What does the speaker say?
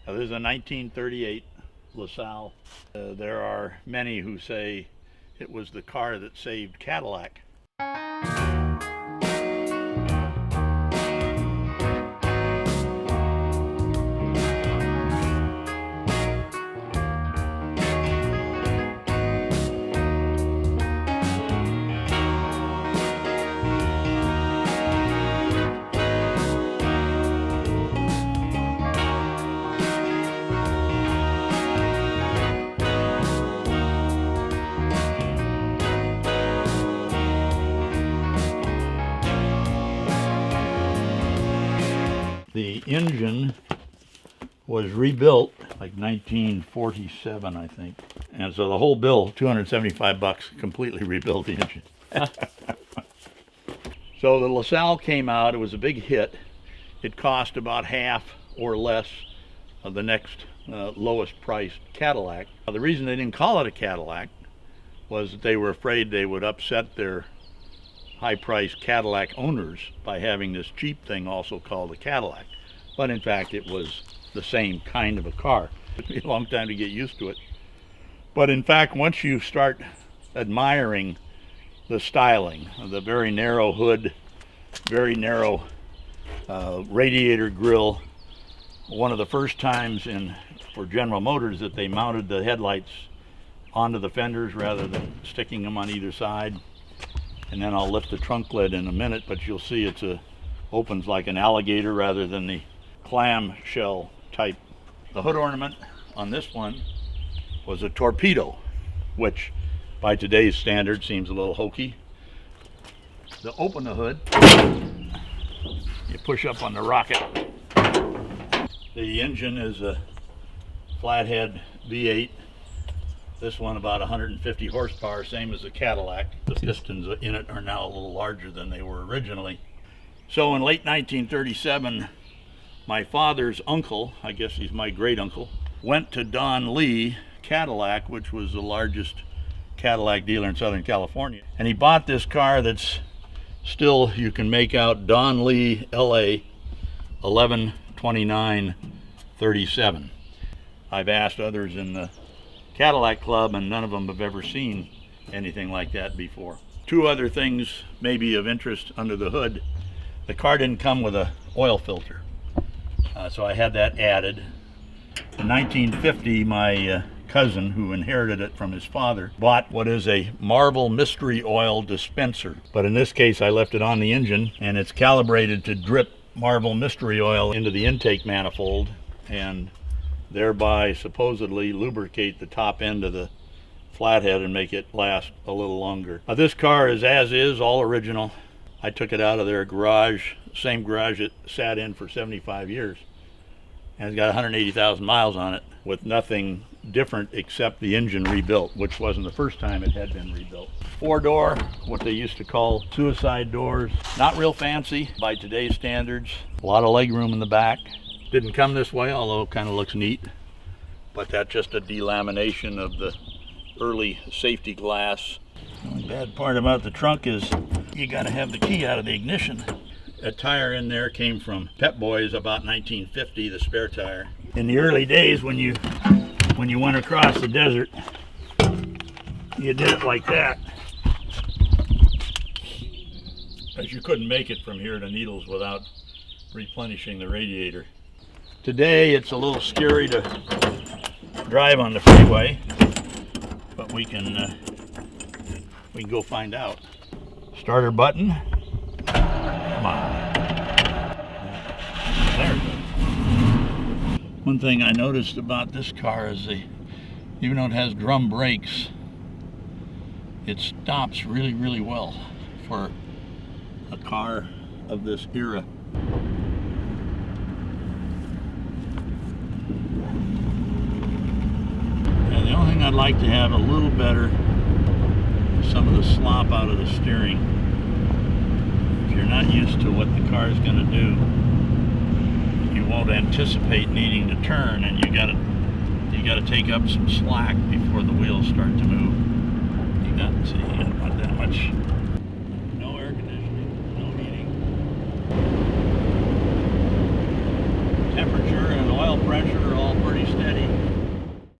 Now, this is a 1938 LaSalle. There are many who say it was the car that saved Cadillac. The engine was rebuilt like 1947, I think. And so the whole bill, $275, completely rebuilt the engine. So the LaSalle came out, it was a big hit. It cost about half or less of the next lowest priced Cadillac. Now, the reason they didn't call it a Cadillac was that they were afraid they would upset their high-priced Cadillac owners by having this cheap thing also called a Cadillac. But in fact, it was the same kind of a car. It took me a long time to get used to it. But in fact, once you start admiring the styling, the very narrow hood, very narrow radiator grille, one of the first times for General Motors that they mounted the headlights onto the fenders rather than sticking them on either side. And then I'll lift the trunk lid in a minute, but you'll see opens like an alligator rather than the clam shell type. The hood ornament on this one was a torpedo, which by today's standard seems a little hokey. To open the hood, you push up on the rocket. The engine is a flathead V8. This one about 150 horsepower, same as the Cadillac. The pistons in it are now a little larger than they were originally. So in late 1937, my father's uncle, I guess he's my great uncle, went to Don Lee Cadillac, which was the largest Cadillac dealer in Southern California. And he bought this car that's still, you can make out Don Lee LA 112937. I've asked others in the Cadillac Club, and none of them have ever seen anything like that before. Two other things maybe of interest under the hood. The car didn't come with an oil filter, so I had that added. In 1950, my cousin, who inherited it from his father, bought what is a Marvel mystery oil dispenser. But in this case, I left it on the engine, and it's calibrated to drip Marvel mystery oil into the intake manifold, and thereby supposedly lubricate the top end of the flathead and make it last a little longer. Now, this car is as is, all original. I took it out of their garage, same garage it sat in for 75 years. And it's got 180,000 miles on it with nothing different except the engine rebuilt, which wasn't the first time it had been rebuilt. Four-door, what they used to call suicide doors. Not real fancy by today's standards. A lot of leg room in the back. Didn't come this way, although it kind of looks neat. But that's just a delamination of the early safety glass. The only bad part about the trunk is you got to have the key out of the ignition. A tire in there came from Pep Boys about 1950, the spare tire. In the early days when you went across the desert, you did it like that, because you couldn't make it from here to Needles without replenishing the radiator. Today it's a little scary to drive on the freeway, but we can go find out. Starter button. Come on. There it goes. One thing I noticed about this car is even though it has drum brakes, it stops really, really well for a car of this era. And the only thing I'd like to have a little better is some of the slop out of the steering. If you're not used to what the car is going to do, you won't anticipate needing to turn, and you got to take up some slack before the wheels start to move. You got to see, not that much. No air conditioning, no heating. Temperature and oil pressure